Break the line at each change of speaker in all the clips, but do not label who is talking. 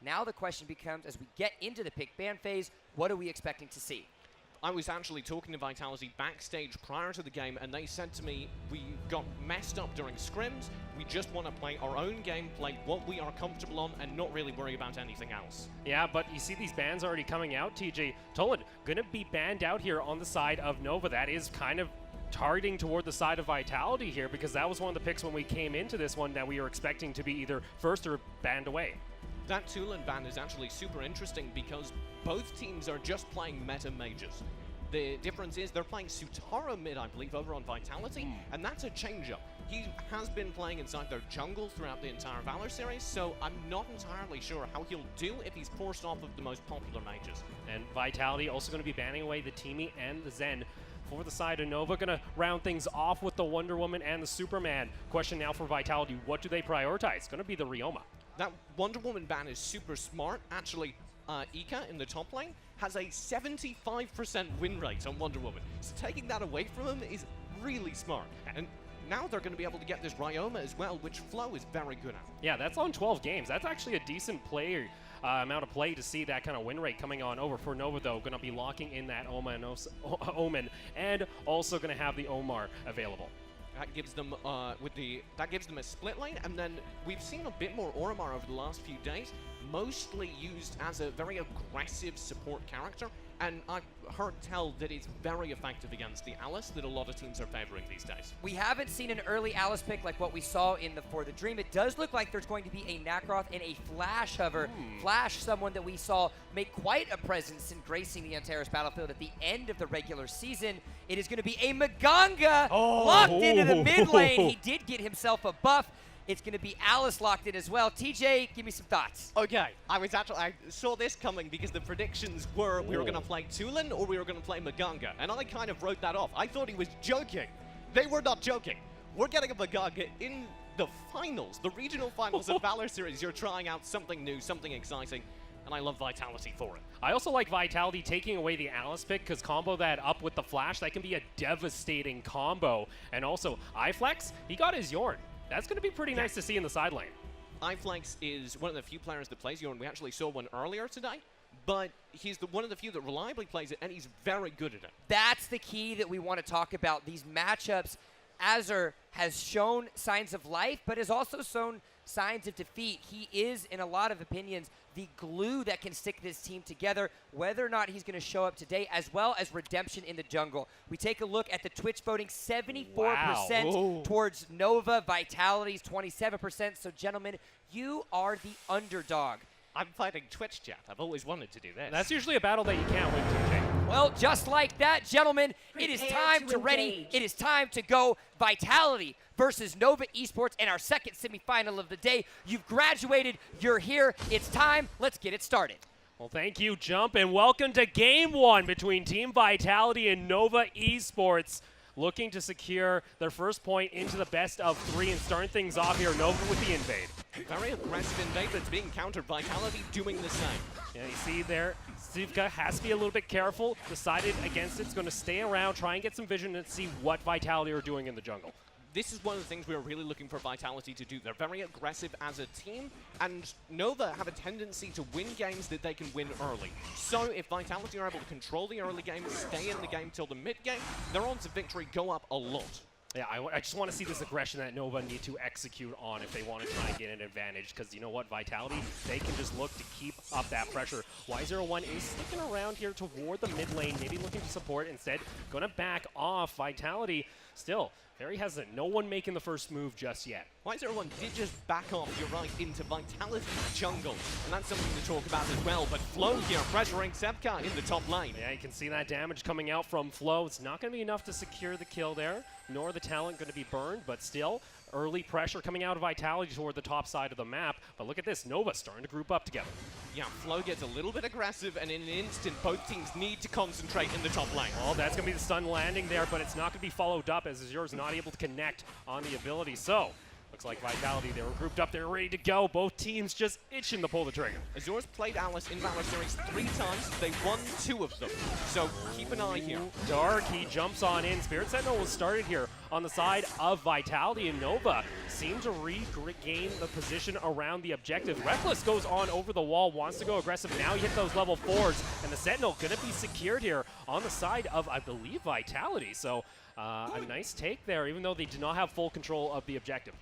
Now the question becomes, as we get into the pick ban phase, what are we expecting to see?
I was actually talking to Vitality backstage prior to the game, and they said to me, we got messed up during scrims, we just want to play our own game, play what we are comfortable on, and not really worry about anything else.
Yeah, but you see these bans already coming out, TJ. Tolan gonna be banned out here on the side of Nova. That is kind of targeting toward the side of Vitality here, because that was one of the picks when we came into this one that we were expecting to be either first or banned away.
That Tulan ban is actually super interesting because both teams are just playing meta mages. The difference is they're playing Sutara mid, I believe, over on Vitality, and that's a change-up. He has been playing inside their jungle throughout the entire Valor series, so I'm not entirely sure how he'll do if he's forced off of the most popular mages.
And Vitality also going to be banning away the Teamy and the Zen. For the side of Nova, going to round things off with the Wonder Woman and the Superman. Question now for Vitality, what do they prioritize? It's going to be the Ryoma.
That Wonder Woman ban is super smart. Actually, Ika in the top lane has a 75% win rate on Wonder Woman. So taking that away from him is really smart. And now they're going to be able to get this Ryoma as well, which Flow is very good at.
Yeah, that's on 12 games. That's actually a decent player amount of play to see that kind of win rate coming on over. For Nova, though, going to be locking in that Omen and also going to have the Omar available.
That gives them that gives them a split lane, and then we've seen a bit more Oromar over the last few days, mostly used as a very aggressive support character, and I've heard tell that it's very effective against the Alice that a lot of teams are favoring these days.
We haven't seen an early Alice pick like what we saw in the For the Dream. It does look like there's going to be a Nacroth and a Flash hover. Flash, someone that we saw make quite a presence in gracing the Antares battlefield at the end of the regular season. It is going to be a Maganga locked into the mid lane. He did get himself a buff. It's going to be Alice locked in as well. TJ, give me some thoughts.
Okay, I saw this coming because the predictions were we were going to play Tulan or we were going to play Maganga, and I kind of wrote that off. I thought he was joking. They were not joking. We're getting a Maganga in the finals, the regional finals of Valor Series. You're trying out something new, something exciting, and I love Vitality for it.
I also like Vitality taking away the Alice pick, because combo that up with the Flash, that can be a devastating combo. And also, iFlex, he got his Yorn. That's going to be pretty nice to see in the side lane.
iFlex is one of the few players that plays Yorn. We actually saw one earlier today, but he's one of the few that reliably plays it, and he's very good at it.
That's the key that we want to talk about. These matchups, Azur has shown signs of life, but has also shown signs of defeat. He is, in a lot of opinions, the glue that can stick this team together, whether or not he's going to show up today, as well as redemption in the jungle. We take a look at the Twitch voting, 74% towards Nova, Vitality's 27%. So, gentlemen, you are the underdog.
I'm fighting Twitch chat. I've always wanted to do this.
That's usually a battle that you can't win, TJ.
Well, just like that, gentlemen, it is time to ready. It is time to go. Vitality versus Nova Esports in our second semifinal of the day. You've graduated. You're here. It's time. Let's get it started.
Well, thank you, Jump, and welcome to Game 1 between Team Vitality and Nova Esports. Looking to secure their first point into the best of 3 and starting things off here, Nova with the invade.
Very aggressive invade, but it's being countered. Vitality doing the same.
Yeah, you see there, Sivka has to be a little bit careful, decided against it. It's going to stay around, try and get some vision and see what Vitality are doing in the jungle.
This is one of the things we're really looking for Vitality to do. They're very aggressive as a team, and Nova have a tendency to win games that they can win early. So if Vitality are able to control the early game, stay in the game till the mid game, their odds of victory go up a lot.
Yeah, I just want to see this aggression that Nova need to execute on if they want to try and get an advantage, because you know what, Vitality, they can just look to keep up that pressure. Y01 is sticking around here toward the mid lane, maybe looking to support. Instead, going to back off. Vitality still very hesitant. No one making the first move just yet.
Y01 did just back off, you're right, into Vitality's jungle, and that's something to talk about as well. But Flow here pressuring Sevka in the top lane.
Yeah, you can see that damage coming out from Flow. It's not going to be enough to secure the kill there, nor the talent going to be burned, but still, early pressure coming out of Vitality toward the top side of the map. But look at this, Nova starting to group up together.
Yeah, Flow gets a little bit aggressive, and in an instant, both teams need to concentrate in the top lane.
Well, that's going to be the stun landing there, but it's not going to be followed up as Azur's not able to connect on the ability. So, looks like Vitality, they were grouped up, they're ready to go. Both teams just itching to pull the trigger.
Azur's played Alice in Valor Series 3 times. They won 2 of them. So keep an eye here.
Dark, he jumps on in. Spirit Sentinel was started here on the side of Vitality, and Nova seem to regain the position around the objective. Reckless goes on over the wall, wants to go aggressive. Now he hit those level 4s, and the Sentinel going to be secured here on the side of, I believe, Vitality. So a nice take there, even though they do not have full control of the objective.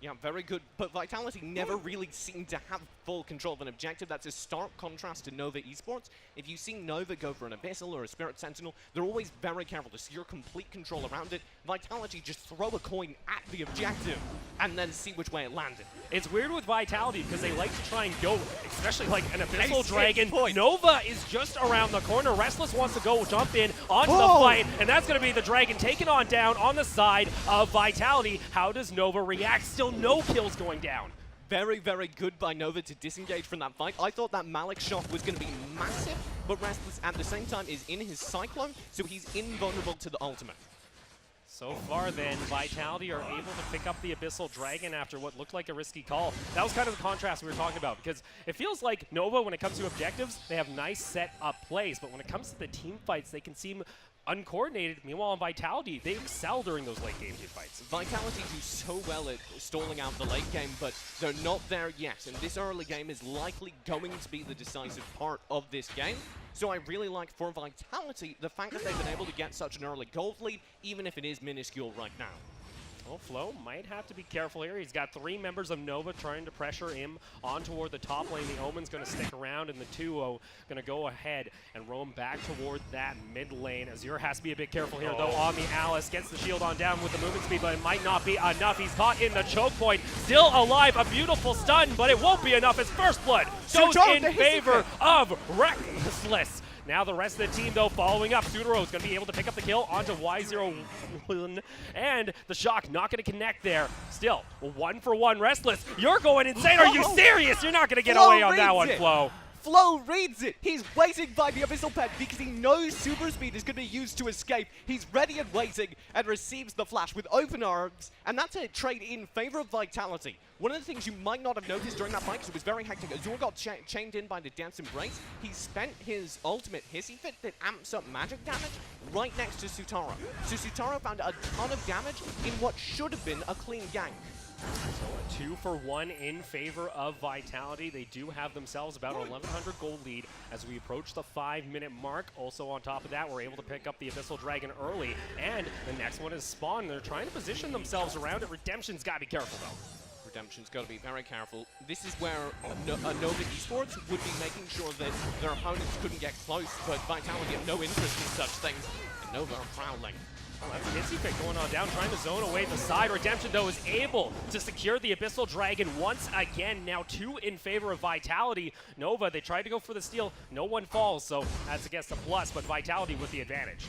Yeah, very good. But Vitality never really seemed to have full control of an objective. That's a stark contrast to Nova Esports. If you see Nova go for an Abyssal or a Spirit Sentinel, they're always very careful to secure complete control around it. Vitality just throw a coin at the objective and then see which way it landed.
It's weird with Vitality because they like to try and go, especially like an Abyssal
Nice
Dragon.
point.
Nova is just around the corner. Restless wants to go jump in onto the fight, and that's going to be the Dragon taken on down on the side of Vitality. How does Nova react? Still no kills going down.
Very, very good by Nova to disengage from that fight. I thought that Malik shot was going to be massive, but Restless at the same time is in his Cyclone, so he's invulnerable to the ultimate.
So far then, Vitality are able to pick up the Abyssal Dragon after what looked like a risky call. That was kind of the contrast we were talking about, because it feels like Nova, when it comes to objectives, they have nice set-up plays, but when it comes to the team fights, they can seem uncoordinated. Meanwhile, in Vitality, they excel during those late-game team fights.
Vitality do so well at stalling out the late game, but they're not there yet, and this early game is likely going to be the decisive part of this game. So I really like, for Vitality, the fact that they've been able to get such an early gold lead, even if it is minuscule right now.
Well, Flo might have to be careful here. He's got 3 members of Nova trying to pressure him on toward the top lane. The Omen's going to stick around, and the 2-0 going to go ahead and roam back toward that mid lane. Azure has to be a bit careful here, though, on the Alice. Gets the shield on down with the movement speed, but it might not be enough. He's caught in the choke point. Still alive. A beautiful stun, but it won't be enough. His first blood goes in favor of Reckless. Now the rest of the team, though, following up. Sudaro is going to be able to pick up the kill onto Y01, and the shock not going to connect there. Still, 1-for-1 Restless. You're going insane. Are you serious? You're not going to get away on that one, Flo.
Flo reads it. He's waiting by the Abyssal Pet because he knows super speed is going to be used to escape. He's ready and waiting and receives the flash with open arms, and that's a trade in favor of Vitality. One of the things you might not have noticed during that fight, because it was very hectic, Azure got chained in by the Dance Embrace. He spent his ultimate Hissy Fit that amps up magic damage right next to Sutaro. So Sutaro found a ton of damage in what should have been a clean gank.
So a 2-for-1 in favor of Vitality. They do have themselves about a 1,100 gold lead as we approach the 5-minute mark. Also on top of that, we're able to pick up the Abyssal Dragon early, and the next one is Spawn. They're trying to position themselves around it. Redemption's got to be careful, though.
Redemption's got to be very careful. This is where Nova Esports would be making sure that their opponents couldn't get close, but Vitality have no interest in such things, and Nova are prowling.
Well, that's a hissy pick going on down, trying to zone away the side. Redemption, though, is able to secure the Abyssal Dragon once again. Now 2 in favor of Vitality. Nova, they tried to go for the steal. No one falls, so that's against the plus, but Vitality with the advantage.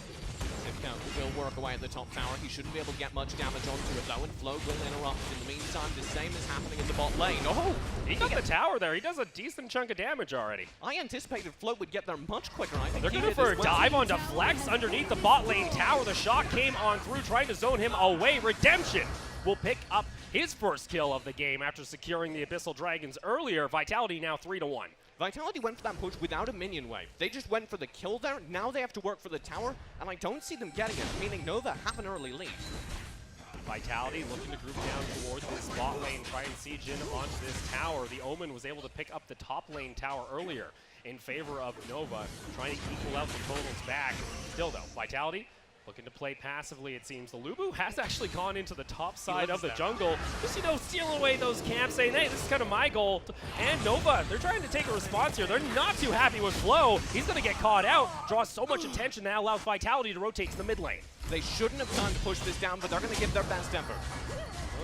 Will work away at the top tower. He shouldn't be able to get much damage onto it, though, and Flo will interrupt. In the meantime, the same is happening in the bot lane. Oh!
He got the tower there. He does a decent chunk of damage already.
I anticipated Flo would get there much quicker. I think
they're going for a dive onto Flex underneath the bot lane tower. The shock came on through, trying to zone him away. Redemption will pick up his first kill of the game after securing the Abyssal Dragons earlier. Vitality now 3-1.
Vitality went for that push without a minion wave. They just went for the kill there. Now they have to work for the tower, and I don't see them getting it, meaning Nova have an early lead.
Vitality looking to group down towards this bot lane, try and siege in onto this tower. The Omen was able to pick up the top lane tower earlier in favor of Nova, trying to equal out the totals back. Still, though, Vitality looking to play passively, it seems. The Lubu has actually gone into the top side of the jungle, just, stealing away those camps, saying, hey, this is kind of my goal. And Nova, they're trying to take a response here. They're not too happy with Flo. He's going to get caught out, draws so much attention that allows Vitality to rotate to the mid lane.
They shouldn't have time to push this down, but they're going to give their best effort.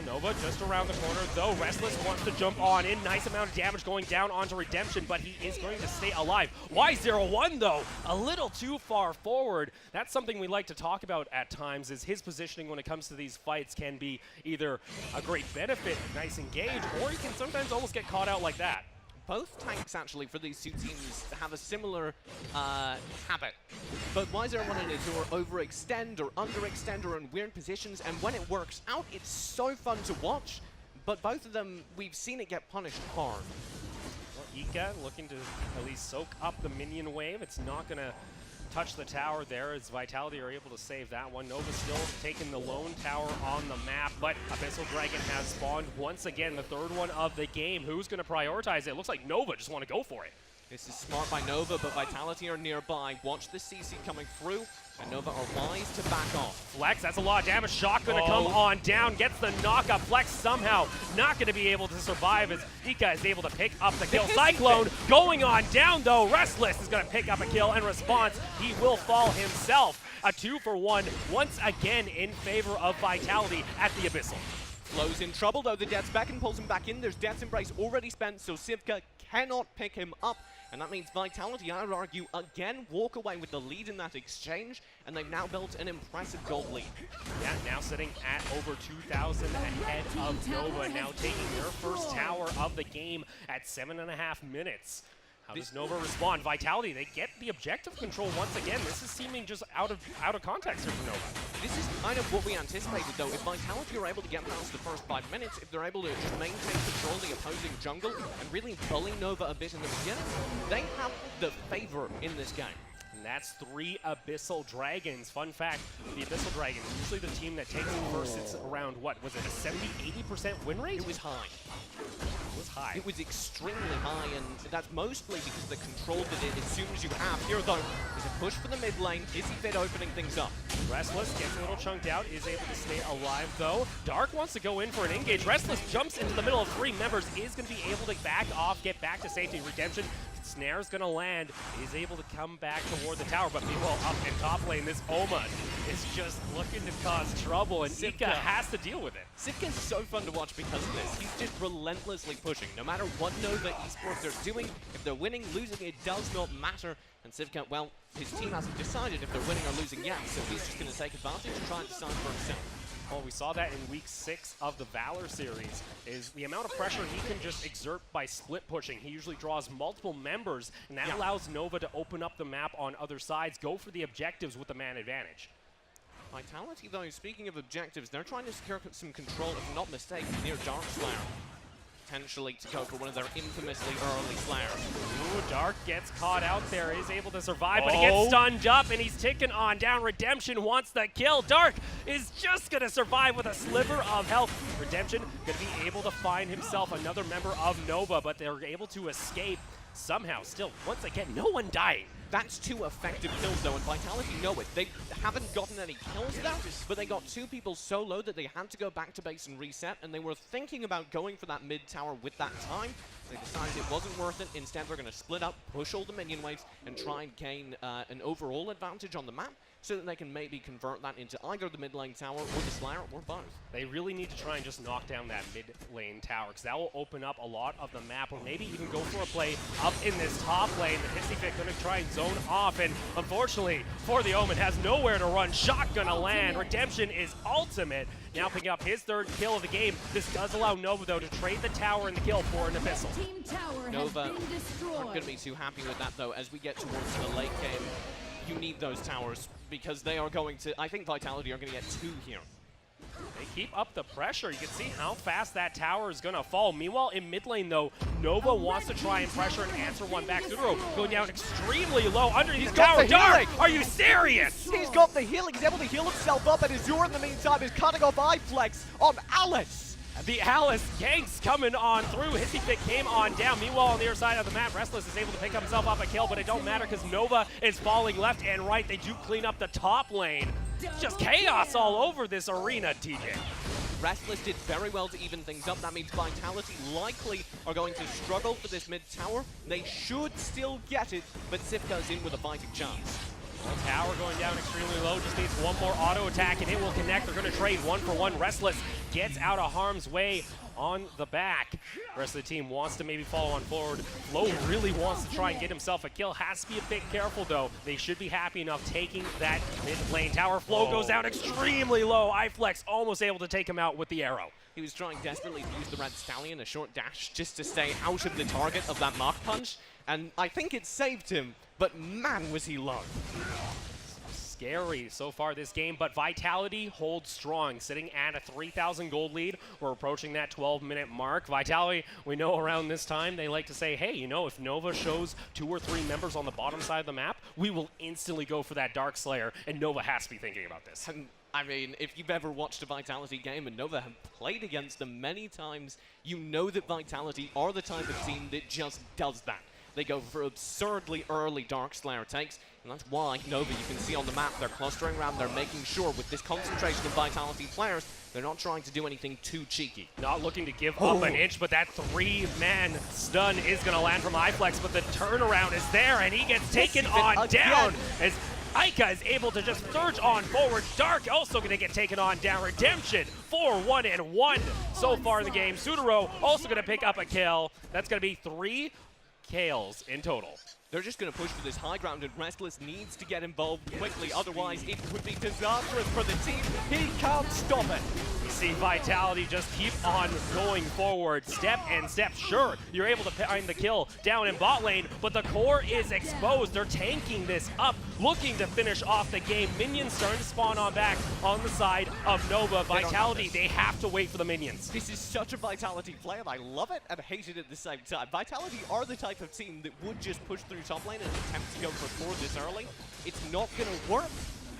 Nova just around the corner, though. Restless wants to jump on in. Nice amount of damage going down onto Redemption, but he is going to stay alive. Y01, though, a little too far forward. That's something we like to talk about at times, is his positioning when it comes to these fights can be either a great benefit, nice engage, or he can sometimes almost get caught out like that.
Both tanks, actually, for these two teams have a similar habit. Both Y01 and Azure overextend or underextend or in weird positions, and when it works out, it's so fun to watch. But both of them, we've seen it get punished hard.
Well, Ika looking to at least soak up the minion wave. It's not going to touch the tower there as Vitality are able to save that one. Nova still taking the lone tower on the map, but Abyssal Dragon has spawned once again, the third one of the game. Who's going to prioritize it? It looks like Nova just want to go for it.
This is smart by Nova, but Vitality are nearby. Watch the CC coming through, and Nova are wise to back off.
Flex, that's a lot of damage. Shock going to come on down, gets the knockup. Flex somehow not going to be able to survive as Ika is able to pick up the kill. Cyclone going on down though. Restless is going to pick up a kill. In response, he will fall himself. A 2-for-1 once again in favor of Vitality at the Abyssal.
Flo's in trouble though. The Death's Beckon pulls him back in. There's Death's Embrace already spent, so Sivka cannot pick him up. And that means Vitality, I would argue, again walk away with the lead in that exchange, and they've now built an impressive gold lead.
Yeah, now sitting at over 2,000 ahead of Nova, now taking their first tower of the game at 7.5 minutes. How does Nova respond? Vitality, they get the objective control once again. This is seeming just out of context here for Nova.
This is kind of what we anticipated, though. If Vitality are able to get past the first 5 minutes, if they're able to just maintain control of the opposing jungle and really bully Nova a bit in the beginning, they have the favor in this game.
And that's 3 Abyssal Dragons. Fun fact, the Abyssal Dragons, usually the team that takes it first, it's around, what, was it a 70-80% win rate?
It was high.
It was high.
It was extremely high, and that's mostly because of the control that it as soon as you have. Here, though, is a push for the mid lane. Izzyfit opening things up.
Restless gets a little chunked out, is able to stay alive, though. Dark wants to go in for an engage. Restless jumps into the middle of 3 members, is going to be able to back off, get back to safety. Redemption, snare's going to land, is able to come back toward the tower, but meanwhile up in top lane, this Oma is just looking to cause trouble, and Ika has to deal with it.
Sivka's so fun to watch because of this. He's just relentlessly pushing. No matter what Nova esports are doing, if they're winning, losing, it does not matter. And Sivka, well, his team hasn't decided if they're winning or losing yet, so he's just going to take advantage and try and decide for himself.
Well, we saw that in week 6 of the Valor series, is the amount of pressure he can just exert by split pushing. He usually draws multiple members, and that allows Nova to open up the map on other sides, go for the objectives with the man advantage.
Vitality, though, speaking of objectives, they're trying to secure some control, if I'm not mistaken, near Dark Slayer. Potentially to go for one of their infamously early Slayers.
Ooh, Dark gets caught out there, is able to survive, but he gets stunned up, and he's ticking on down. Redemption wants the kill. Dark is just going to survive with a sliver of health. Redemption going to be able to find himself another member of Nova, but they're able to escape somehow. Still, once again, no one dying.
That's 2 effective kills, though, and Vitality know it. They haven't gotten any kills there, but they got 2 people so low that they had to go back to base and reset, and they were thinking about going for that mid tower with that time. They decided it wasn't worth it. Instead, they're going to split up, push all the minion waves, and try and gain an overall advantage on the map, so that they can maybe convert that into either the mid lane tower or the Slayer, or both.
They really need to try and just knock down that mid lane tower, because that will open up a lot of the map, or maybe even go for a play up in this top lane. The Izzyfit going to try and zone off, and unfortunately for the Omen, has nowhere to run. Shot going to land. Redemption is ultimate. Now picking up his 3rd kill of the game. This does allow Nova, though, to trade the tower and the kill for an Abyssal.
Nova aren't going to be too happy with that, though. As we get towards the late game, you need those towers, because they are going to, I think Vitality are going to get 2 here.
They keep up the pressure. You can see how fast that tower is going to fall. Meanwhile, in mid lane, though, Nova wants to try and pressure and answer one back. Sudaro going down extremely low underneath the tower. Dark, are you serious?
He's got the healing. He's able to heal himself up, and Azure, in the meantime, is cutting off iFlex on Alice.
The Alice ganks coming on through. Izzyfit came on down. Meanwhile, on the other side of the map, Restless is able to pick himself up a kill, but it don't matter because Nova is falling left and right. They do clean up the top lane. It's just chaos all over this arena, TJ.
Restless did very well to even things up. That means Vitality likely are going to struggle for this mid tower. They should still get it, but Sivka's in with a fighting chance.
Well, tower going down extremely low, just needs one more auto attack and it will connect. They're going to trade 1-for-1. Restless gets out of harm's way on the back. The rest of the team wants to maybe follow on forward. Flo really wants to try and get himself a kill. Has to be a bit careful, though. They should be happy enough taking that mid lane tower. Flo goes down extremely low. iFlex almost able to take him out with the arrow.
He was trying desperately to use the Red Stallion, a short dash, just to stay out of the target of that Mach Punch. And I think it saved him, but man, was he low.
scary so far this game, but Vitality holds strong, sitting at a 3,000 gold lead. We're approaching that 12-minute mark. Vitality, we know around this time, they like to say, hey, you know, if Nova shows 2 or 3 members on the bottom side of the map, we will instantly go for that Dark Slayer, and Nova has to be thinking about this.
I mean, if you've ever watched a Vitality game and Nova have played against them many times, you know that Vitality are the type of team that just does that. They go for absurdly early Dark Slayer takes, and that's why Nova, you can see on the map, they're clustering around, they're making sure with this concentration of Vitality players, they're not trying to do anything too cheeky.
Not looking to give up an inch, but that 3-man stun is going to land from iFlex, but the turnaround is there, and he gets taken on down as Ica is able to just surge on forward. Dark also going to get taken on down. Redemption 4-1-1 so far in the game. Sudaro also going to pick up a kill. That's going to be 3 kills in total.
They're just going to push for this high ground, and Restless needs to get involved quickly, otherwise it would be disastrous for the team. He can't stop it.
You see Vitality just keep on going forward, step and step. Sure, you're able to find the kill down in bot lane, but the core is exposed. They're tanking this up, looking to finish off the game. Minions starting to spawn on back on the side of Nova. Vitality, they have to wait for the minions.
This is such a Vitality play, and I love it and hate it at the same time. Vitality are the type of team that would just push through top lane and attempt to go for 4 this early. It's not going to work,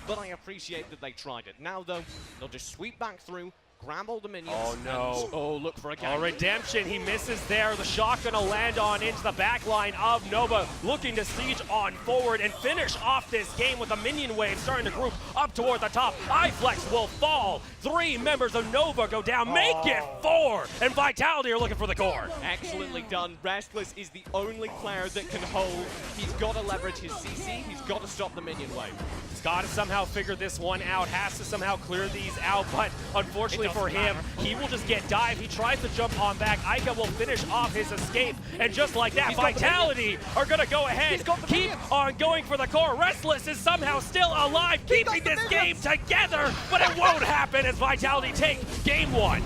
but I appreciate that they tried it. Now, though, they'll just sweep back through, grab all the minions.
Oh, no.
And, oh, look for a gang.
Oh, Redemption, he misses there. The shot going to land on into the back line of Nova, looking to siege on forward and finish off this game with a minion wave starting to group up toward the top. iFlex will fall. 3 members of Nova go down. Make it 4, and Vitality are looking for the core.
Excellently done. Restless is the only player that can hold. He's got to leverage his CC. He's got to stop the minion wave.
He's got to somehow figure this one out, has to somehow clear these out, but unfortunately for him, he will just get dived. He tries to jump on back. Ica will finish off his escape, and just like that, Vitality are going to go ahead, keep on going for the core. Restless is somehow still alive, keeping this game together, but it won't happen as Vitality take game 1.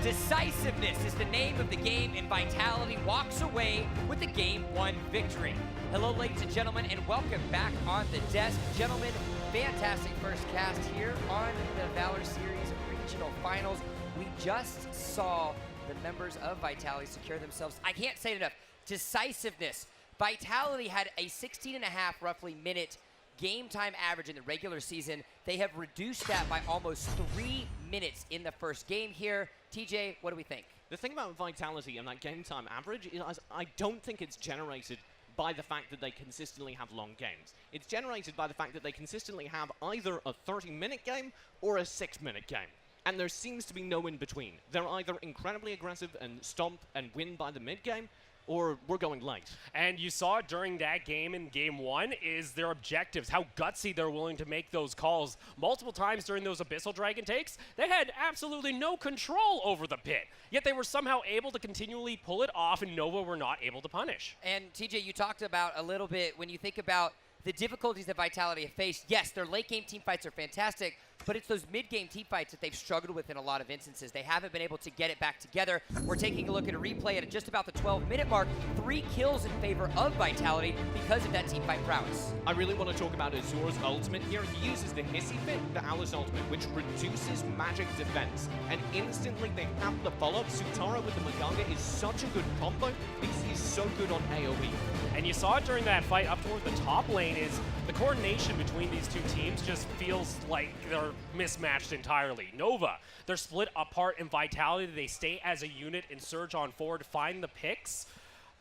Decisiveness is the name of the game, and Vitality walks away with the Game 1 victory. Hello, ladies and gentlemen, and welcome back on the desk. Gentlemen, fantastic first cast here on the Valor Series Regional Finals. We just saw the members of Vitality secure themselves. I can't say it enough. Decisiveness. Vitality had a 16.5 roughly minute game time average in the regular season. They have reduced that by almost 3 minutes in the first game here. TJ, what do we think?
The thing about Vitality and that game time average is I don't think it's generated by the fact that they consistently have long games. It's generated by the fact that they consistently have either a 30-minute game or a 6-minute game. And there seems to be no in between. They're either incredibly aggressive and stomp and win by the mid-game, or we're going late.
And you saw during that game in game 1 is their objectives, how gutsy they're willing to make those calls. Multiple times during those Abyssal Dragon takes, they had absolutely no control over the pit. Yet they were somehow able to continually pull it off, and Nova were not able to punish.
And TJ, you talked about a little bit when you think about the difficulties that Vitality have faced. Yes, their late game team fights are fantastic, but it's those mid-game team fights that they've struggled with in a lot of instances. They haven't been able to get it back together. We're taking a look at a replay at just about the 12-minute mark. 3 kills in favor of Vitality because of that team fight prowess.
I really want to talk about Azur's ultimate here. He uses the Hissy Fit, the Alice ultimate, which reduces magic defense. And instantly they have the follow-up. Sutara with the Maganga is such a good combo because he's so good on AoE.
And you saw it during that fight up toward the top lane is the coordination between these two teams just feels like they're mismatched entirely. Nova, they're split apart in Vitality. They stay as a unit and surge on forward, find the picks.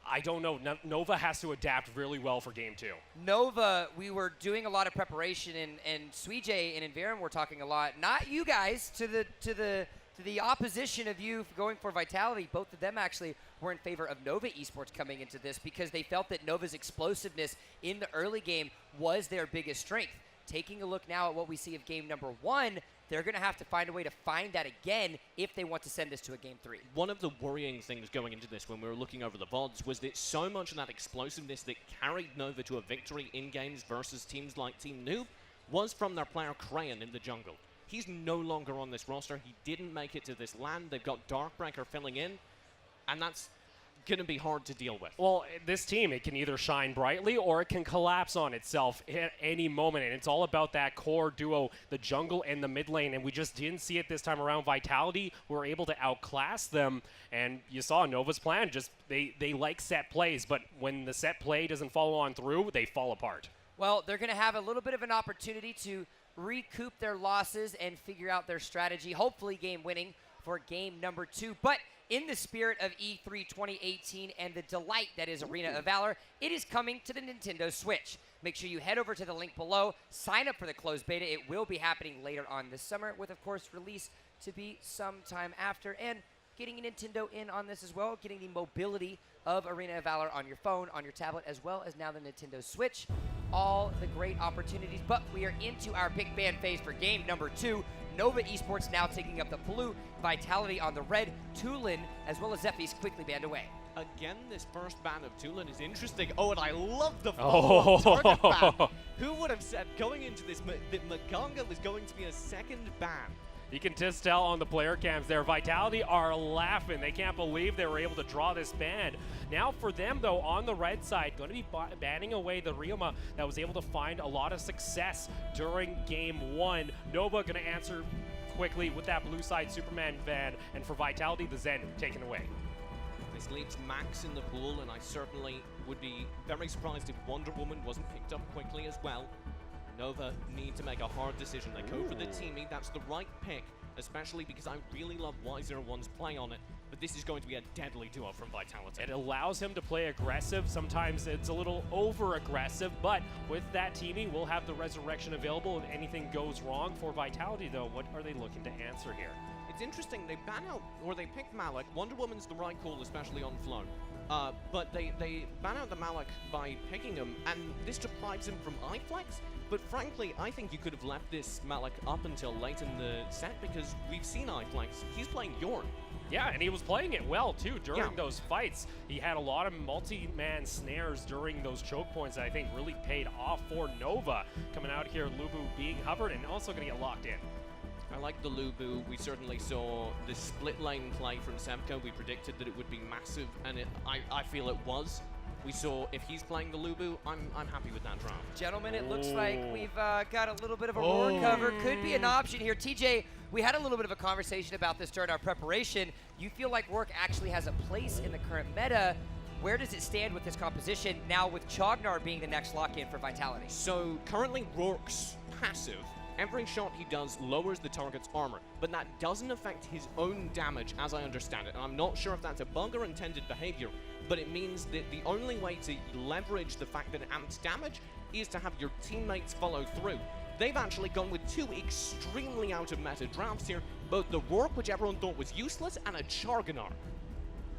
I don't know. Nova has to adapt really well for game 2.
Nova, we were doing a lot of preparation, and Suijay and Inverum were talking a lot. Not you guys, to the opposition of you going for Vitality. Both of them actually were in favor of Nova Esports coming into this because they felt that Nova's explosiveness in the early game was their biggest strength. taking a look now at what we see of game number 1, they're going to have to find a way to find that again if they want to send this to a game 3.
One of the worrying things going into this when we were looking over the VODs was that so much of that explosiveness that carried Nova to a victory in games versus teams like Team Noob was from their player Crayon in the jungle. He's no longer on this roster. He didn't make it to this land. They've got Darkbreaker filling in, and that's going to be hard to deal with.
Well, this team, it can either shine brightly or it can collapse on itself at any moment, and it's all about that core duo, the jungle and the mid lane, and we just didn't see it this time around. Vitality were able to outclass them, and you saw Nova's plan. Just they like set plays, but when the set play doesn't follow on through, they fall apart.
Well, they're going to have a little bit of an opportunity to recoup their losses and figure out their strategy, hopefully game winning for game number 2. But in the spirit of E3 2018 and the delight that is Arena of Valor, it is coming to the Nintendo Switch. Make sure you head over to the link below, sign up for the closed beta. It will be happening later on this summer, with, of course, release to be sometime after. And getting Nintendo in on this as well, getting the mobility of Arena of Valor on your phone, on your tablet, as well as now the Nintendo Switch. All the great opportunities, but we are into our pick ban phase for game number 2. Nova Esports now taking up the blue, Vitality on the red, Tulin as well as Zephy's quickly banned away.
Again, this first ban of Tulin is interesting. Oh, and I love the follow-up target ban. Who would have said going into this that Maganga was going to be a second ban?
You can just tell on the player cams there, Vitality are laughing. They can't believe they were able to draw this ban. Now for them, though, on the red side, going to be banning away the Ryuma that was able to find a lot of success during game 1. Nova going to answer quickly with that blue side Superman ban, and for Vitality, the Zen taken away.
This leaves Max in the pool, and I certainly would be very surprised if Wonder Woman wasn't picked up quickly as well. Nova need to make a hard decision. They go for the teaming. That's the right pick, especially because I really love Y01's play on it. But this is going to be a deadly duo from Vitality.
It allows him to play aggressive. Sometimes it's a little over-aggressive, but with that teaming, we'll have the Resurrection available if anything goes wrong. For Vitality, though, what are they looking to answer here?
It's interesting. They ban out, or they pick Malik. Wonder Woman's the right call, especially on flow. But they ban out the Malik by picking him, and this deprives him from iFlex. But frankly, I think you could have left this Malik up until late in the set, because we've seen iFlex. He's playing Yorn.
Yeah, and he was playing it well, too, during those fights. He had a lot of multi-man snares during those choke points that I think really paid off for Nova. Coming out here, Lubu being hovered and also going to get locked in.
I like the Lubu. We certainly saw the split lane play from Sevka. We predicted that it would be massive, and I feel it was. We saw if he's playing the Lubu, I'm happy with that draft.
Gentlemen, it looks like we've got a little bit of a roar cover. Could be an option here. TJ, we had a little bit of a conversation about this during our preparation. You feel like Rourke actually has a place in the current meta. Where does it stand with this composition now with Chognar being the next lock-in for Vitality?
So currently Rourke's passive. Every shot he does lowers the target's armor, but that doesn't affect his own damage as I understand it. And I'm not sure if that's a bug or intended behavior, but it means that the only way to leverage the fact that it amps damage is to have your teammates follow through. They've actually gone with two extremely out-of-meta drafts here, both the Rourke, which everyone thought was useless, and a Charganar.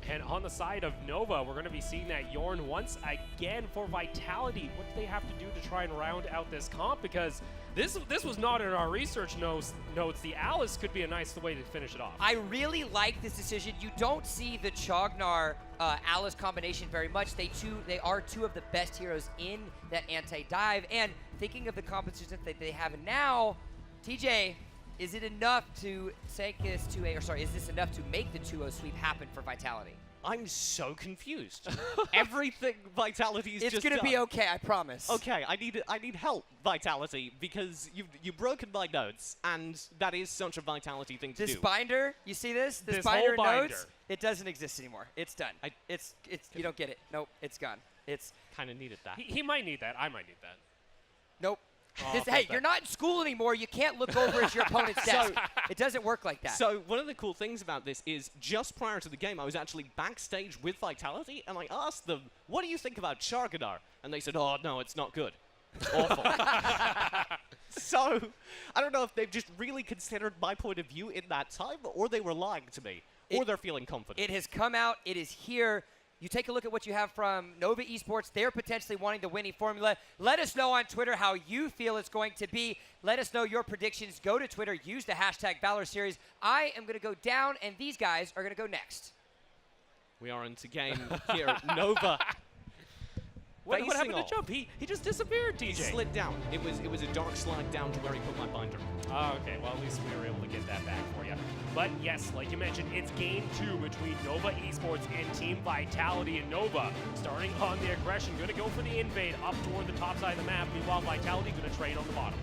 And on the side of Nova, we're going to be seeing that Yorn once again for Vitality. What do they have to do to try and round out this comp? Because this was not in our research notes. The Alice could be a nice way to finish it off.
I really like this decision. You don't see the Chognar Alice combination very much. They are two of the best heroes in that anti-dive. And thinking of the composition that they have now, TJ, is it enough to take this to is this enough to make the 2-0 sweep happen for Vitality?
I'm so confused. Everything Vitality's
it's
just
gonna
done.
be okay, I promise.
Okay, I need help, Vitality, because you've broken my notes, and that is such a Vitality thing to do.
This binder, you see this? This
whole
binder notes, it doesn't exist anymore. It's done. It's you don't get it. Nope, it's gone. It's
kind of needed that.
He might need that. I might need that.
Nope. Hey, you're not in school anymore. You can't look over at your opponent's desk. It doesn't work like that.
So one of the cool things about this is just prior to the game, I was actually backstage with Vitality, and I asked them, what do you think about Charganar? And they said, oh, no, it's not good. It's awful. So I don't know if they've just really considered my point of view in that time, or they were lying to me, or they're feeling confident.
It has come out. It is here. You take a look at what you have from Nova Esports. They're potentially wanting the winning formula. Let us know on Twitter how you feel it's going to be. Let us know your predictions. Go to Twitter. Use the hashtag Valor Series. I am going to go down, and these guys are going to go next.
We are into game here. Nova.
What happened to jump? He just disappeared, TJ.
He slid down. It was a dark slide down to where he put my binder.
Oh, okay. Well, at least we were able to get that back for you. But yes, like you mentioned, it's game 2 between Nova Esports and Team Vitality. And Nova, starting on the aggression, going to go for the invade up toward the top side of the map. Meanwhile, Vitality going to trade on the bottom.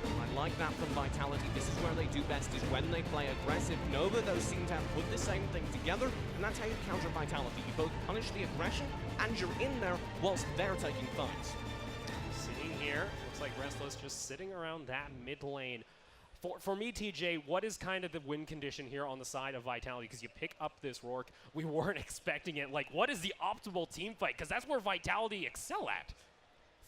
I like that from Vitality. This is where they do best, is when they play aggressive. Nova, though, seem to have put the same thing together, and that's how you counter Vitality. You both punish the aggression, and you're in there whilst they're taking fights.
Sitting here, looks like Restless just sitting around that mid lane. For me, TJ, what is kind of the win condition here on the side of Vitality? Because you pick up this Rourke, we weren't expecting it. Like, what is the optimal team fight? Because that's where Vitality excel at.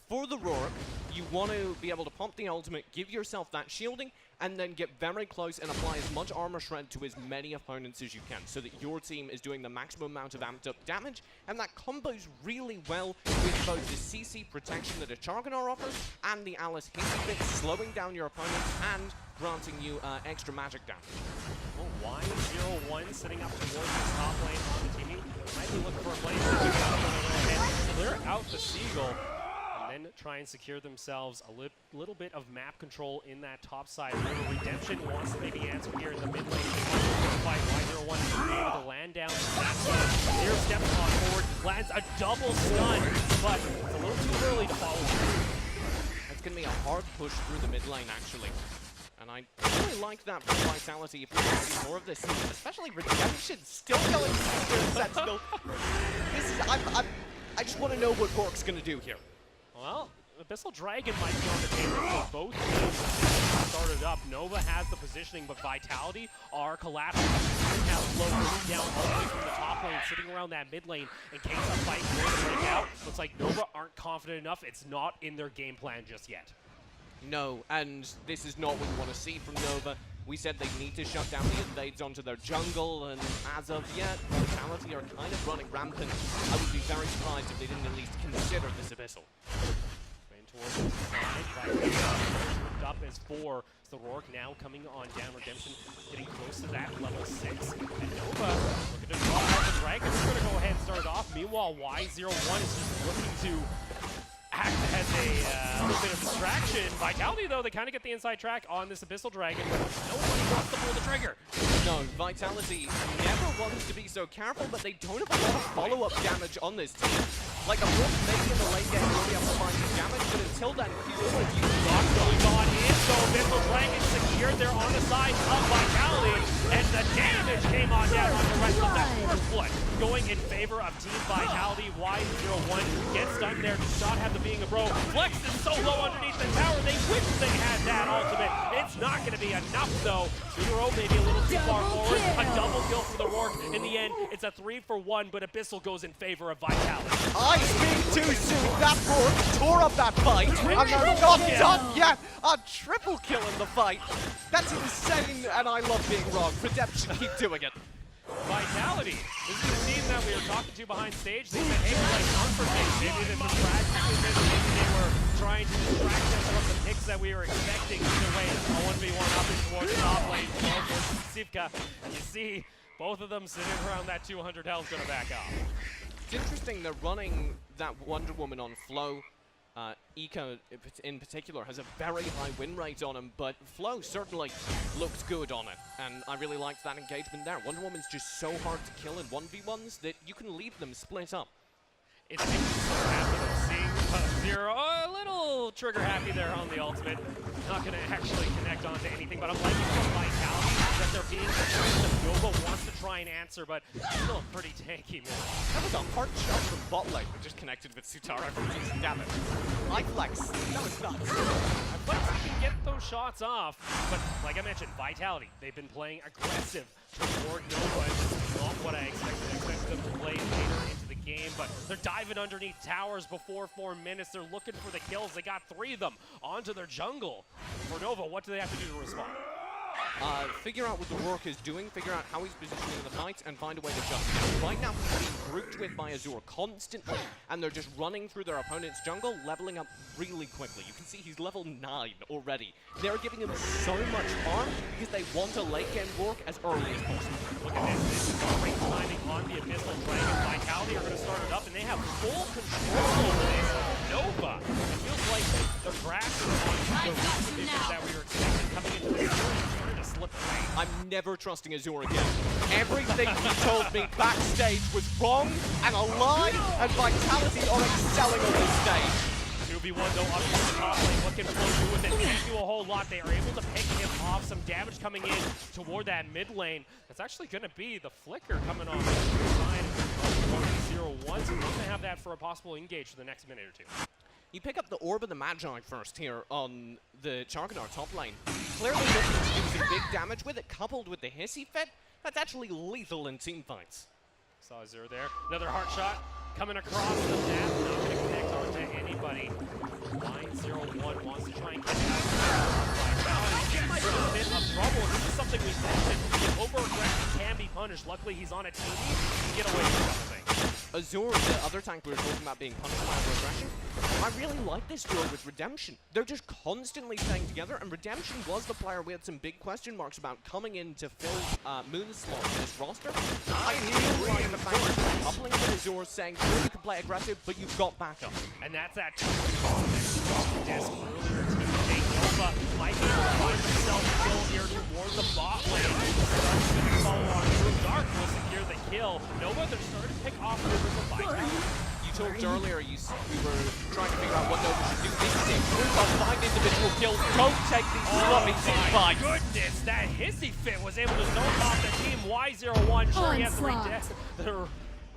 For the Rourke, you want to be able to pump the ultimate, give yourself that shielding, and then get very close and apply as much armor shred to as many opponents as you can, so that your team is doing the maximum amount of amped up damage, and that combos really well with both the CC protection that a Charganar offers, and the Alice hitting bit, slowing down your opponents, and granting you extra magic damage.
Well, Y01 sitting up towards the top lane on the team. Might be looking for a place to clear out the Seagull. And try and secure themselves a little bit of map control in that top side. Redemption wants to maybe answer here in the mid lane. Fight Y01 with a land down. Here steps on forward, lands a double stun, but it's a little too early to follow through.
That's going to be a hard push through the mid lane, actually. And I really like that from Vitality if we can see more of this, especially Redemption still going to Sentinel. This is, I just want to know what Rourke's going to do here.
Well, Abyssal Dragon might be on the table for both teams. Started up. Nova has the positioning, but Vitality are collapsing. Now slow moving down all the way from the top lane, sitting around that mid lane in case a fight is going to break out. Looks like Nova aren't confident enough. It's not in their game plan just yet.
No, and this is not what we want to see from Nova. We said they need to shut down the invades onto their jungle, and as of yet, Vitality are kind of running rampant. I would be very surprised if they didn't at least consider this Abyssal.
Towards the side, moved up as 4. So the Rourke now coming on down. Redemption getting close to that level 6. And Nova looking to draw out the Dragon. We're going to go ahead and start it off. Meanwhile, Y01 is just looking to act as a little bit of distraction. Vitality, though, they kind of get the inside track on this Abyssal Dragon, but nobody wants to pull the trigger.
No, Vitality never wants to be so careful, but they don't have a lot of follow-up damage on this team. Like, a Rourke maybe in the late game will be able to find some damage, but until then, he's always using
Rock going on in, so Abyssal Dragon secured there on the side of Vitality, and the damage came on down on the rest of that first blood. Going in favor of Team Vitality, Y01 gets stunned there, does not have the being a bro. Flex is so low underneath the tower, they wish they had that ultimate. It's not going to be enough, though. 0 maybe a little too far forward. A double kill for the Rourke. In the end, it's a 3-for-1, but Abyssal goes in favor of Vitality.
I speak too soon. That Rourke tore up that fight, and they're not done yet. A triple kill in the fight. That's insane, and I love being wrong. Redemption, keep doing it.
Vitality. This is the team that we were talking to behind stage. They said, hey, we'd like confirmation. Maybe this was practice. Maybe they were trying to distract us from the picks that we were expecting. Either way, a 1v1 up and towards the top lane. Sivka, and you see both of them sitting around that 200 health going to back off.
It's interesting they're running that Wonder Woman on Flow. Eco, in particular, has a very high win rate on him, but Flow certainly looks good on it, and I really liked that engagement there. Wonder Woman's just so hard to kill in 1v1s that you can leave them split up.
It's making me so happy to see Zero. A little trigger happy there on the ultimate. Not going to actually connect onto anything, but I'm liking the Vitality that they're being aggressive. Nova wants to try and answer, but still pretty tanky, man.
That was a hard shot from bot lane, but just connected with Sutara. Jeez, damn it. I flex. That was nuts.
Flex can get those shots off, but like I mentioned, Vitality, they've been playing aggressive toward Nova, and this is not what I expected. I expected them to play later into the game, but they're diving underneath towers before 4 minutes. They're looking for the kills. They got 3 of them onto their jungle. For Nova, what do they have to do to respond?
figure out what the Rourke is doing, figure out how he's positioning the fight, and find a way to jump down. Right now, he's being grouped with by Azure constantly, and they're just running through their opponent's jungle, leveling up really quickly. You can see he's level 9 already. They're giving him so much farm because they want a late game Rourke as early as possible.
Look at this. This is great timing on the Abyssal Dragon. Vitality are going to start it up, and they have full control over this. Nova, it feels like the grass is on the root conditions that we were expecting coming into the series starting to slip away.
I'm never trusting Azure again. Everything he told me backstage was wrong and a lie, and Vitality are excelling on this stage.
2v1 though up to the top lane. What can Flow do with it? Can't do a whole lot. They are able to pick him off. Some damage coming in toward that mid lane. That's actually going to be the flicker coming on the side of 1-0-1. So we're going to have that for a possible engage for the next minute or two.
You pick up the Orb of the Magi first here on the Charcanar top lane. Clearly looking to do some big damage with it, coupled with the Hissy Fit. That's actually lethal in team fights.
Saw Azure there. Another heart shot coming across the map. Not going to connect onto anybody. 9-0-1 wants to try and get out of there. He might be in a bit of trouble. This is something we mentioned. If over-aggression can be punished. Luckily, he's on a team. He can get away with something.
Azure, the other tank we were talking about being punished by over-aggression, I really like this duo with Redemption. They're just constantly staying together, and Redemption was the player we had some big question marks about coming in to fill Moon's slot in this roster. I really like the fact that they're coupling with Azure, saying, sure, you can play aggressive, but you've got backup.
And that's that disc earlier teammate Nova might be able to find himself kill here towards the bot lane. Star's gonna follow on through. Dark will secure the kill. Nova, they're starting to pick off rivers of Vitality.
You talked earlier, we were trying to figure out what Nova should do. This is a group of 5 individual kills. Don't take these sloppy team fights.
Goodness, that Hissy Fit was able to zone off the team. Y01, sure he has the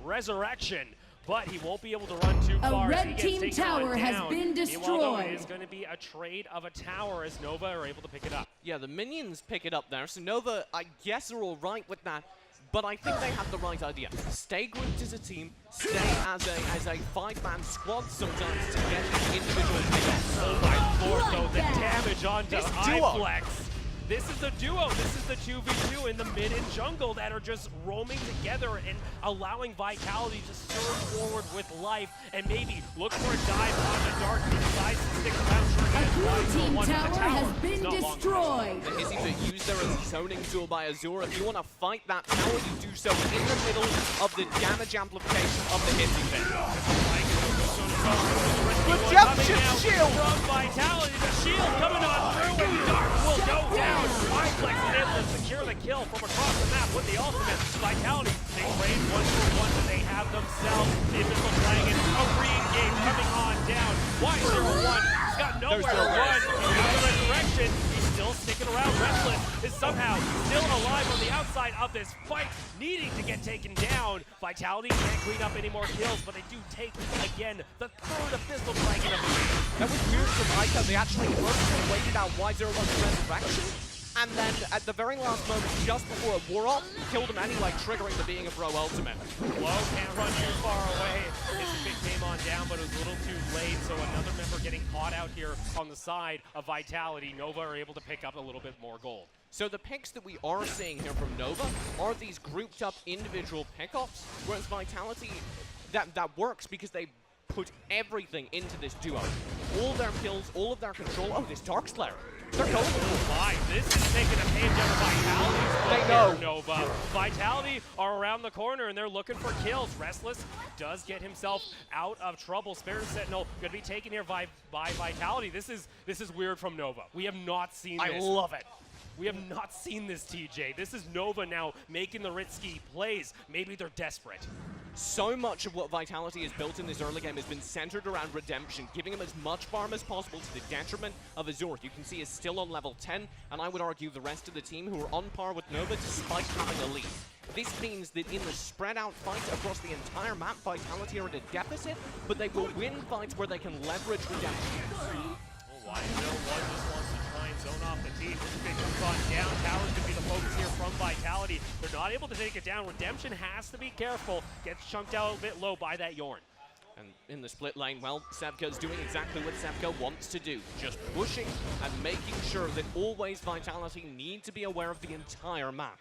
resurrection, but he won't be able to run too far.
A red team tower has been destroyed.
It is going to be a trade of a tower as Nova are able to pick it up.
Yeah, the minions pick it up there, so Nova, I guess, are all right with that. But I think they have the right idea. Stay grouped as a team, stay as a 5-man squad sometimes to get individual pickups.
Oh my lord, though, the damage onto
This
iFlex. This is the duo. This is the 2v2 in the mid and jungle that are just roaming together and allowing Vitality to surge forward with life and maybe look for a dive on the Dark. He decides to stick around.
A blue team tower has been destroyed.
The Hissy Fit used there as a zoning tool by Azure. If you want to fight that tower, you do so in the middle of the damage amplification of the Hissy Fit. Redemption shield!
From Vitality, the shield coming on through and Dark will go down. iFlex is able to secure the kill from across the map with the ultimate. Vitality, they trade 1-for-1 that they have themselves. The Abyssal Dragon, a re-engage coming on down. Y01, he's got nowhere to run. He's got the resurrection. He's still sticking around. Restless is somehow still alive on the outside of this fight, needing to get taken down. Vitality can't clean up any more kills, but they do take, again, the third Abyssal Dragon of the game.
That was weird from Ica. They actually first waited out Y01's resurrection, and then at the very last moment, just before it wore off, killed him anyway, triggering the Being a Bro ultimate.
Flow can't run too far away. His pick came on down, but it was a little too late, so another member getting caught out here on the side of Vitality. Nova are able to pick up a little bit more gold.
So the picks that we are seeing here from Nova are these grouped up individual pickups, whereas Vitality, that works because they put everything into this duo. All their kills, all of their control. Oh, this Dark Slayer. They're going
for This is taking a page out of Vitality's
They know.
Nova. Vitality are around the corner and they're looking for kills. Restless does get himself out of trouble. Spirit Sentinel going to be taken here by Vitality. This is weird from Nova. We have not seen this.
I love it.
We have not seen this, TJ. This is Nova now making the risky plays. Maybe they're desperate.
So much of what Vitality has built in this early game has been centered around Redemption, giving him as much farm as possible to the detriment of Azure. You can see is still on level 10, and I would argue the rest of the team who are on par with Nova despite having a lead. This means that in the spread out fight across the entire map, Vitality are at a deficit, but they will win fights where they can leverage Redemption.
Oh, Y01 just wants to try and zone off the team. Big comes on down. Towers could be the focus here from Vitality. They're not able to take it down. Redemption has to be careful. Gets chunked out a bit low by that Yorn.
And in the split lane, well, Sevka's doing exactly what Sevka wants to do. Just pushing and making sure that always Vitality need to be aware of the entire map.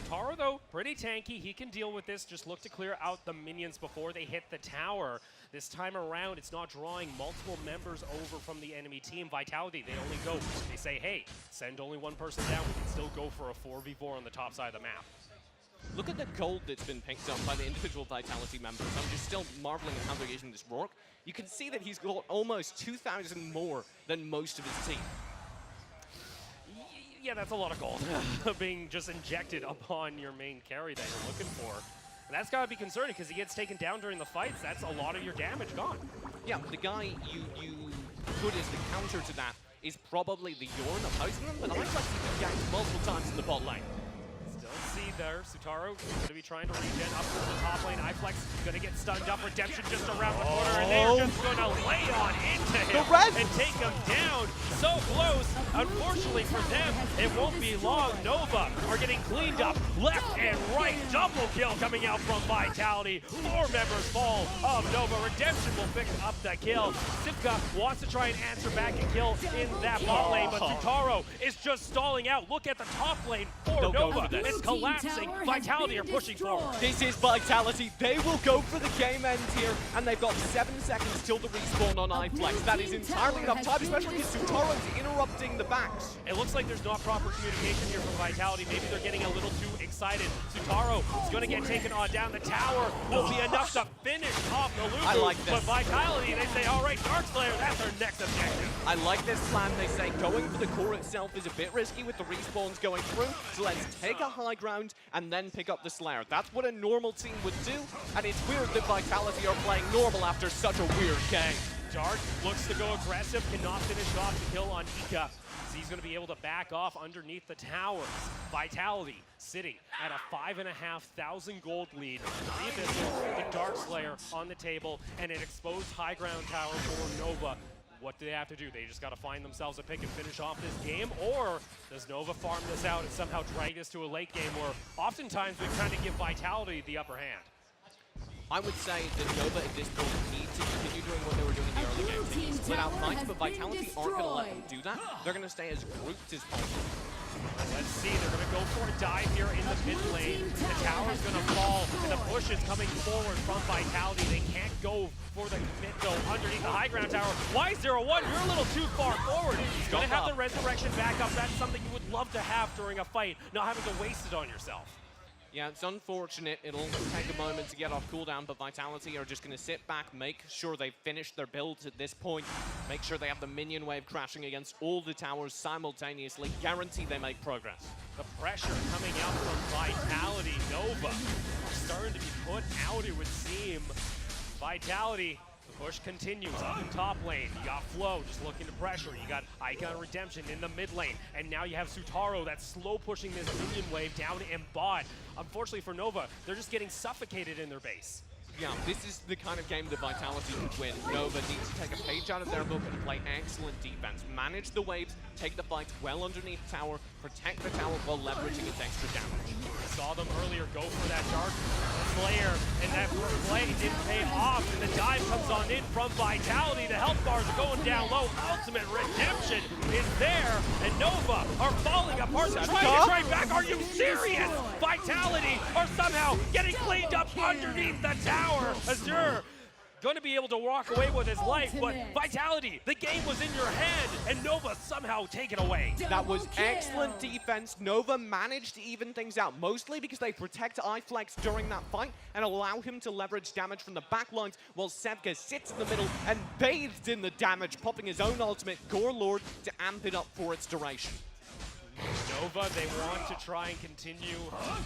Taro, though, pretty tanky. He can deal with this. Just look to clear out the minions before they hit the tower. This time around, it's not drawing multiple members over from the enemy team. Vitality, they only go. They say, hey, send only one person down. We can still go for a 4v4 on the top side of the map.
Look at the gold that's been picked up by the individual Vitality members. I'm just still marveling at how they're using this Rourke. You can see that he's got almost 2,000 more than most of his team.
Yeah, that's a lot of gold being just injected upon your main carry that you're looking for. And that's got to be concerning because he gets taken down during the fights. That's a lot of your damage gone.
Yeah, the guy you put as the counter to that is probably the Yorn opposing them, but I like to see him ganked multiple times in the bot lane.
Still see there, Sutaro going to be trying to regen up to the top lane. iFlex going to get stunned up. Redemption just around the corner, and they're just going to lay on into him and take him down. So close. Unfortunately for them, it won't be long. Nova are getting cleaned up left and right. Double kill coming out from Vitality. 4 members fall of Nova. Redemption will pick up the kill. Sivka wants to try and answer back and kill in that bot lane, but Sutaro is just stalling out. Look at the top lane for Nova. It's collapsing. Vitality are pushing forward.
This is Vitality. They will go for the game end here, and they've got 7 seconds till the respawn on iFlex. That is entirely enough time, especially because Sutaro's interrupting the backs.
It looks like there's not proper communication here from Vitality. Maybe they're getting a little too excited. Sutaro is going to get taken on down. The tower will be enough to finish off the Lulu.
I like this.
But Vitality, they say, all right, Darkslayer, that's our next objective.
I like this plan. They say going for the core itself is a bit risky with the respawns going through, so let's take a high ground and then pick up the Slayer. That's what a normal team would do, and it's weird that Vitality are playing normal after such a weird game.
Dark looks to go aggressive, cannot finish off the kill on Ika. So he's going to be able to back off underneath the towers. Vitality sitting at a 5,500 gold lead. The Abyssal, the Darkslayer on the table, and an exposed high ground tower for Nova. What do they have to do? They just got to find themselves a pick and finish off this game? Or does Nova farm this out and somehow drag this to a late game where oftentimes we kind of give Vitality the upper hand?
I would say that Nova at this point need to continue doing what they were doing in the early game. They split out fights, but Vitality aren't going to let them do that. They're going to stay as grouped as possible.
Let's see, they're going to go for a dive here in the mid lane. The tower's going to fall, and the push is coming forward from Vitality. They can't go for the commit, though, underneath the high ground tower. Y01, you're a little too far forward. He's going to have the resurrection back up. That's something you would love to have during a fight, not having to waste it on yourself.
Yeah, it's unfortunate. It'll take a moment to get off cooldown, but Vitality are just going to sit back, make sure they've finished their builds at this point, make sure they have the minion wave crashing against all the towers simultaneously, guarantee they make progress.
The pressure coming out from Vitality. Nova starting to be put out, it would seem. Vitality, the push continues up in top lane. You got Flo just looking to pressure. You got Icon Redemption in the mid lane. And now you have Sutaro that's slow pushing this minion wave down in bot. Unfortunately for Nova, they're just getting suffocated in their base.
Yeah, this is the kind of game that Vitality could win. Nova needs to take a page out of their book and play excellent defense. Manage the waves, take the fight well underneath the tower, protect the tower while leveraging its extra damage.
We saw them earlier go for that Dark Slayer, and that play didn't pay off, and the dive comes on in from Vitality. The health bars are going down low. Ultimate Redemption is there, and Nova are falling apart. They're trying to trade back. Are you serious? Vitality are somehow getting cleaned up underneath the tower. Azure going to be able to walk away with his life, but Vitality, the game was in your hand, and Nova somehow take it away.
That was excellent defense. Nova managed to even things out, mostly because they protect iFlex during that fight and allow him to leverage damage from the backlines, while Sevka sits in the middle and bathed in the damage, popping his own ultimate, Gore Lord, to amp it up for its duration.
Nova, they want to try and continue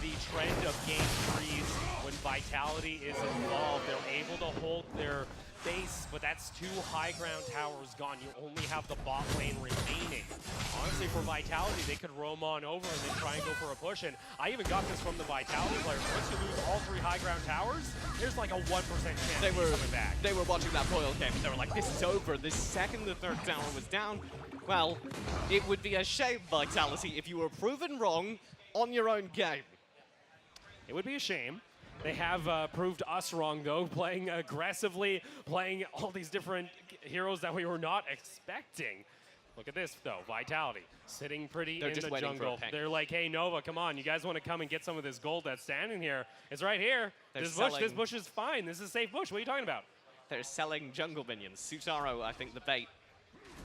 the trend of game freeze when Vitality is involved. They're able to hold their base, but that's 2 high ground towers gone. You only have the bot lane remaining. Honestly, for Vitality, they could roam on over and then try and go for a push. And I even got this from the Vitality players. Once you lose all 3 high ground towers, there's like a 1% chance of coming back.
They were watching that Boyle game, and they were like, this is over. The second the 3rd tower was down, well, it would be a shame, Vitality, if you were proven wrong on your own game.
It would be a shame. They have proved us wrong, though, playing aggressively, playing all these different heroes that we were not expecting. Look at this, though. Vitality sitting pretty
They're
in
just
the
waiting for a
jungle.
pick.
They're like, hey, Nova, come on. You guys want to come and get some of this gold that's standing here? It's right here.
They're
This
selling-
bush is fine. This is a safe bush. What are you talking about?
They're selling jungle minions. Sutaro, I think, the bait.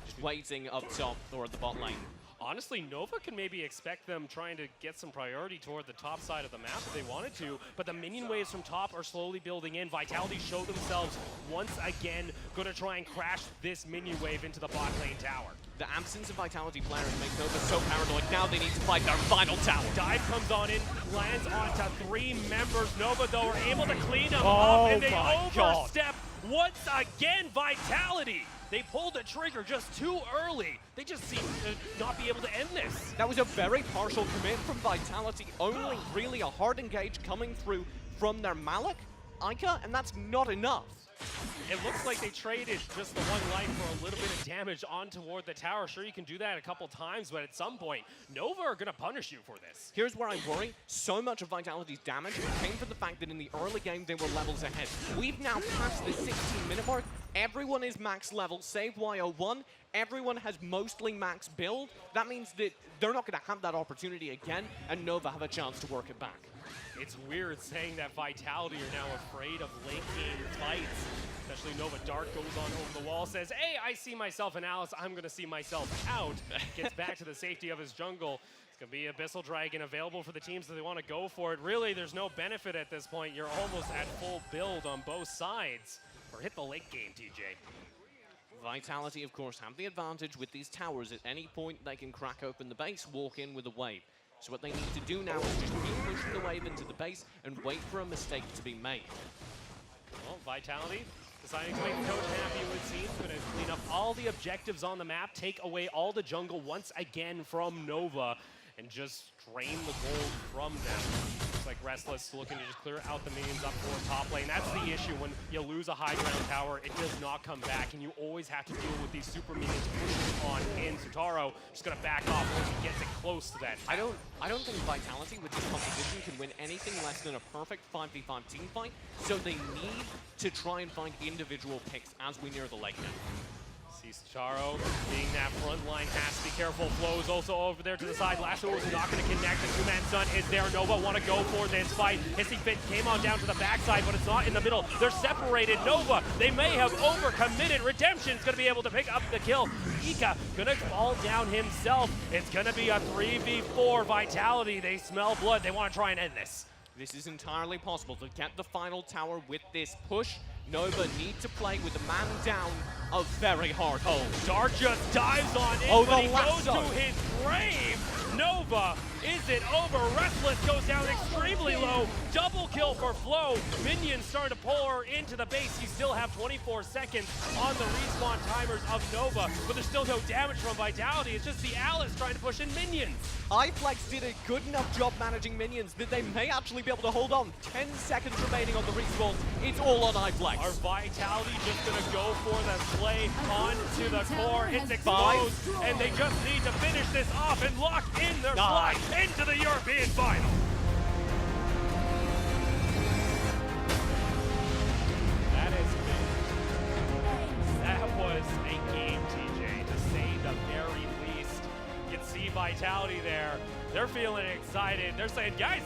Just waiting up top or at the bot lane.
Honestly, Nova can maybe expect them trying to get some priority toward the top side of the map if they wanted to, but the minion waves from top are slowly building in. Vitality show themselves once again, going to try and crash this minion wave into the bot lane tower.
The absence of Vitality players makes Nova so paranoid. Now they need to fight their final tower.
Dive comes on in, lands onto 3 members. Nova, though, are able to clean them
Oh
up, and they
my God.
overstep once again. Vitality. They pulled the trigger just too early. They just seem to not be able to end this.
That was a very partial commit from Vitality. Only really a hard engage coming through from their Malik, Ica, and that's not enough.
It looks like they traded just the one life for a little bit of damage on toward the tower. Sure, you can do that a couple times, but at some point, Nova are going to punish you for this.
Here's where I worry. So much of Vitality's damage came from the fact that in the early game, they were levels ahead. We've now passed the 16-minute mark. Everyone is max level, save YO1. Everyone has mostly max build. That means that they're not going to have that opportunity again, and Nova have a chance to work it back.
It's weird saying that Vitality are now afraid of late game fights. Especially Nova Dark goes on over the wall, says, hey, I see myself in Alice, I'm going to see myself out. Gets back to the safety of his jungle. It's going to be Abyssal Dragon available for the teams that they want to go for it. Really, there's no benefit at this point. You're almost at full build on both sides. Or hit the late game, TJ.
Vitality, of course, have the advantage with these towers. At any point, they can crack open the base, walk in with a wave. So what they need to do now is just keep pushing the wave into the base and wait for a mistake to be made.
Well, Vitality deciding to make the coach happy, it would seem. Going to clean up all the objectives on the map, take away all the jungle once again from Nova, and just drain the gold from them. Looks like Restless looking to just clear out the minions up toward top lane. That's the issue. When you lose a high ground tower, it does not come back, and you always have to deal with these super minions pushing on in. Sutaro just gonna back off once he gets it close to that.
I don't think Vitality with this composition can win anything less than a perfect 5v5 team fight, so they need to try and find individual picks as we near the late game.
Sutaro being that front line has to be careful. Flows also over there to the side. Lasso is not going to connect. The two-man stun is there. Nova want to go for this fight. Hissing Fit came on down to the backside, but it's not in the middle. They're separated. Nova, they may have overcommitted. Redemption's going to be able to pick up the kill. Ika going to fall down himself. It's going to be a 3v4 Vitality. They smell blood. They want to try and end this.
This is entirely possible to get the final tower with this push. Nova need to play with the man down a very hard hole.
Dark just dives on in,
Oh,
but
the
he goes
lasso.
to his grave. Nova, is it over? Restless goes down extremely low. Double kill for Flo. Minions starting to pour into the base. You still have 24 seconds on the respawn timers of Nova, but there's still no damage from Vitality. It's just the Alice trying to push in minions.
iFlex did a good enough job managing minions that they may actually be able to hold on. 10 seconds remaining on the respawns. It's all on iFlex.
Are Vitality just going to go for the play onto the core? It's exposed, and they just need to finish this off and lock in their flight into the European final. That was a game, TJ, to say the very least. You can see Vitality there. They're feeling excited. They're saying, guys,